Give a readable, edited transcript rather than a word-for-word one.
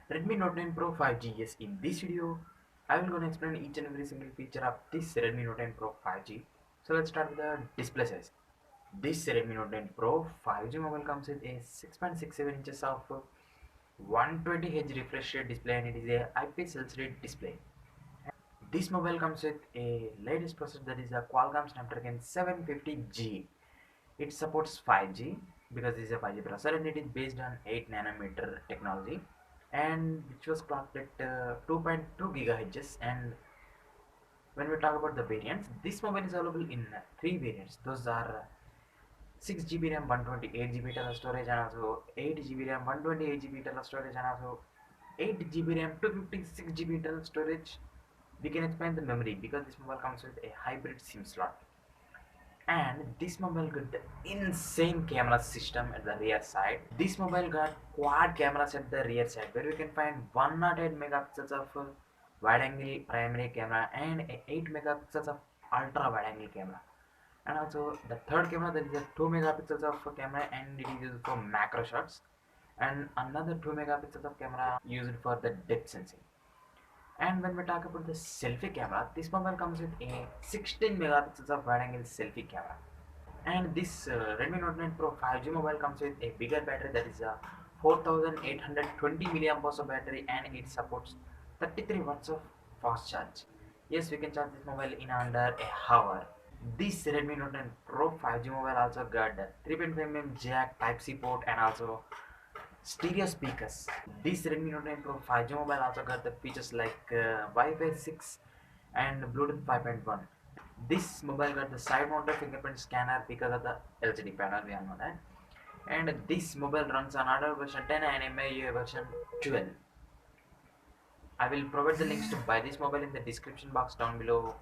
Redmi Note 9 Pro 5G. Yes, in this video, I will gonna explain each and every single feature of this Redmi Note 9 Pro 5G. So let's start with the display size. This Redmi Note 9 Pro 5G mobile comes with a 6.67 inches of 120Hz refresh rate display, and it is a IPS LCD display. This mobile comes with a latest processor, that is a Qualcomm Snapdragon 750G. It supports 5G because this is a 5G processor, and it is based on 8 nanometer technology, and which was clocked at 2.2 gigahertz. And when we talk about the variants, this mobile is available in three variants. Those are 6 GB RAM, 128 GB internal storage, and also 8 GB RAM, 128 GB internal storage, and also 8 GB RAM, 256 GB internal storage. We can expand the memory because this mobile comes with a hybrid SIM slot. And this mobile got the insane camera system at the rear side. This mobile got quad cameras at the rear side, where we can find 108 megapixels of wide angle primary camera and 8 megapixels of ultra wide angle camera. And also the third camera, that is a 2 megapixels of camera, and it is used for macro shots, and another 2 megapixels of camera used for the depth sensing. And when we talk about the selfie camera, this mobile comes with a 16 megapixels of wide angle selfie camera. And this Redmi Note 9 Pro 5G mobile comes with a bigger battery, that is a 4820 milliamp hours of battery, and it supports 33 watts of fast charge. Yes, we can charge this mobile in under a hour. This Redmi Note 9 Pro 5G mobile also got 3.5mm jack Type C port and also stereo speakers. This Redmi Note 9 Pro 5G mobile also got the features like Wi-Fi 6 and Bluetooth 5.1. This mobile got the side mounted fingerprint scanner because of the LCD panel, we all know that. And this mobile runs on Android version 10 and MIUI version 12. I will provide the links to buy this mobile in the description box down below.